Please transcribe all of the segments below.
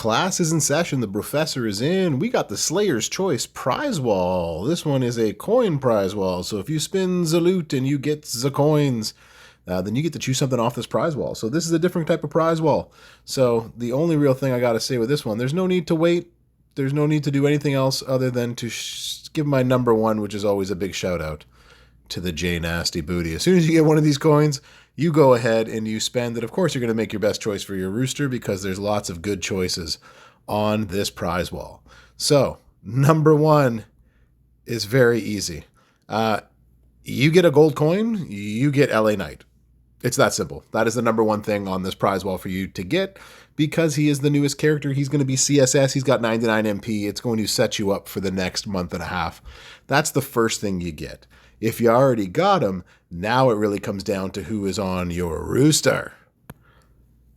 Class is in session. The Brofessor is in. We got the Slayer's Choice Prizewall. This one is a coin Prizewall. So if you spin the loot and you get the coins, then you get to choose something off this Prizewall. So this is a different type of Prizewall. So the only real thing I got to say with this one, there's no need to wait. There's no need to do anything else other than to give my number one, which is always a big shout out to the J Nasty Booty. As soon as you get one of these coins, you go ahead and you spend it. Of course, you're going to make your best choice for your rooster because there's lots of good choices on this Prizewall. So, number one is very easy. You get a gold coin, you get LA Knight. It's that simple. That is the number one thing on this Prizewall for you to get because he is the newest character. He's going to be CSS. He's got 99 MP. It's going to set you up for the next month and a half. That's the first thing you get. If you already got him, now it really comes down to who is on your rooster.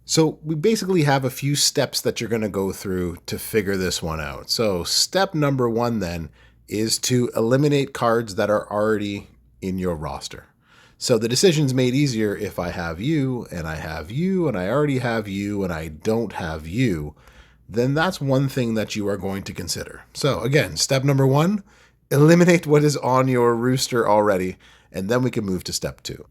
So we basically have a few steps that you're going to go through to figure this one out. So step number one then is to eliminate cards that are already in your roster. So the decision's made easier if I have you, and I have you, and I already have you, and I don't have you, then that's one thing that you are going to consider. So again, step number one, eliminate what is on your rooster already, and then we can move to step two.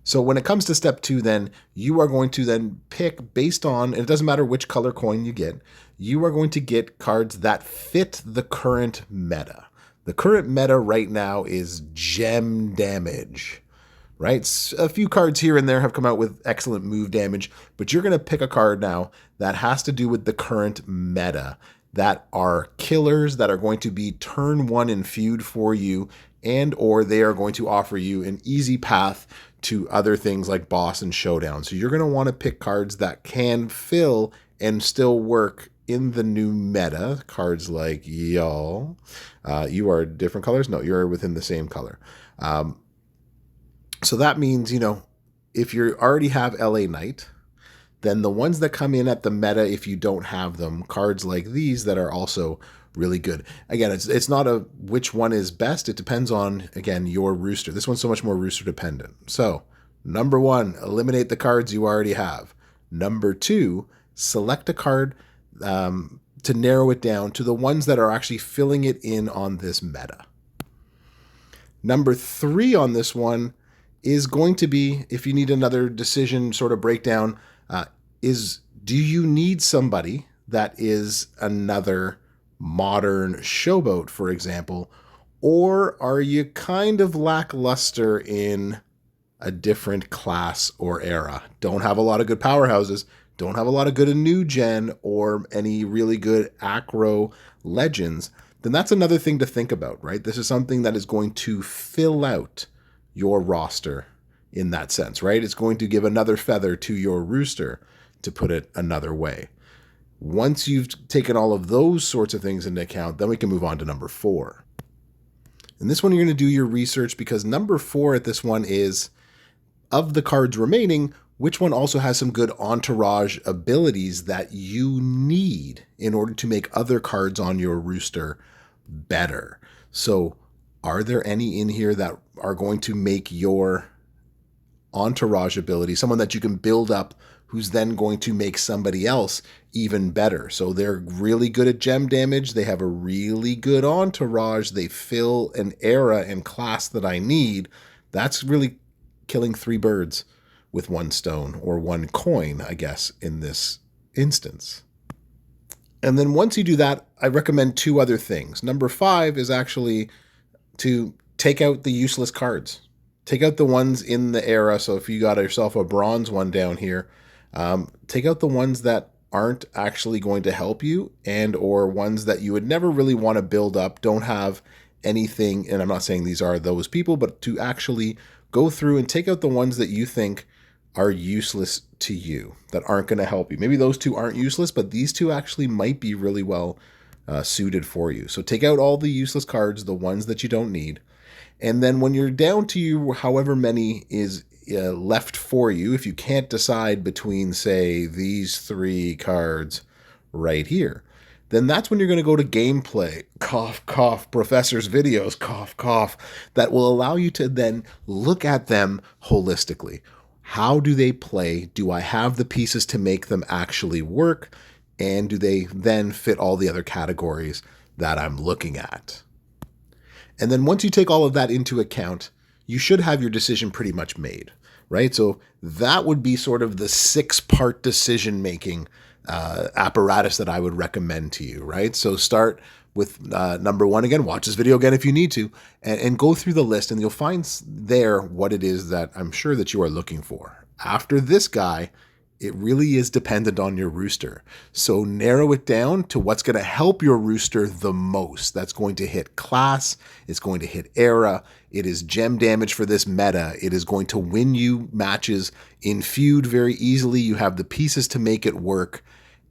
So when it comes to step two, then you are going to then pick based on, and it doesn't matter which color coin you get, you are going to get cards that fit the current meta. The current meta right now is gem damage, right? A few cards here and there have come out with excellent move damage, but you're going to pick a card now that has to do with the current meta, that are killers that are going to be turn one in feud for you, and or they are going to offer you an easy path to other things like boss and showdown. So you're going to want to pick cards that can fill and still work in the new meta. Cards like y'all. You are different colors? No, you're within the same color. So that means, if you already have LA Knight, then the ones that come in at the meta, if you don't have them, cards like these that are also really good. Again, it's not a which one is best. It depends on, again, your rooster. This one's so much more rooster dependent. So number one, eliminate the cards you already have. Number two, select a card to narrow it down to the ones that are actually filling it in on this meta. Number three on this one is going to be, if you need another decision sort of breakdown, is do you need somebody that is another modern showboat, for example, or are you kind of lackluster in a different class or era? Don't have a lot of good powerhouses, don't have a lot of good new gen or any really good acro legends, then that's another thing to think about, right? This is something that is going to fill out your roster in that sense, right? It's going to give another feather to your rooster, to put it another way. Once you've taken all of those sorts of things into account, then we can move on to number four. And this one, you're going to do your research because number four at this one is, of the cards remaining, which one also has some good entourage abilities that you need in order to make other cards on your rooster better. So are there any in here that are going to make your entourage ability, someone that you can build up who's then going to make somebody else even better? So they're really good at gem damage. They have a really good entourage. They fill an era and class that I need. That's really killing three birds with one stone, or one coin, I guess, in this instance. And then once you do that, I recommend two other things. Number five is actually to take out the useless cards. Take out the ones in the era. So if you got yourself a bronze one down here, take out the ones that aren't actually going to help you, and or ones that you would never really want to build up, don't have anything, and I'm not saying these are those people, but to actually go through and take out the ones that you think are useless to you, that aren't going to help you. Maybe those two aren't useless, but these two actually might be really well suited for you. So take out all the useless cards, the ones that you don't need. And then when you're down to however many is left for you, if you can't decide between, say, these three cards right here, then that's when you're going to go to gameplay, cough, cough, Brofessor's videos, cough, cough, that will allow you to then look at them holistically. How do they play? Do I have the pieces to make them actually work? and do they then fit all the other categories that I'm looking at? And then once you take all of that into account, you should have your decision pretty much made, right? So that would be sort of the 6-part decision-making apparatus that I would recommend to you, right? So start with number 1. Again, watch this video again if you need to, and go through the list, and you'll find there what it is that I'm sure that you are looking for. After this guy, it really is dependent on your rooster. So narrow it down to what's going to help your rooster the most. That's going to hit class. It's going to hit era. It is gem damage for this meta. It is going to win you matches in feud very easily. You have the pieces to make it work.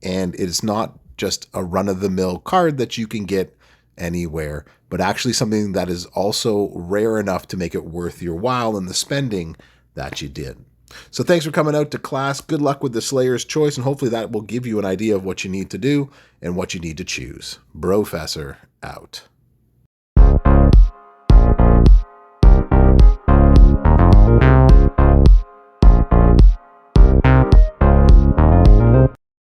And it's not just a run-of-the-mill card that you can get anywhere, but actually something that is also rare enough to make it worth your while and the spending that you did. So thanks for coming out to class. Good luck with the Slayer's choice, and hopefully that will give you an idea of what you need to do and what you need to choose. Brofessor out.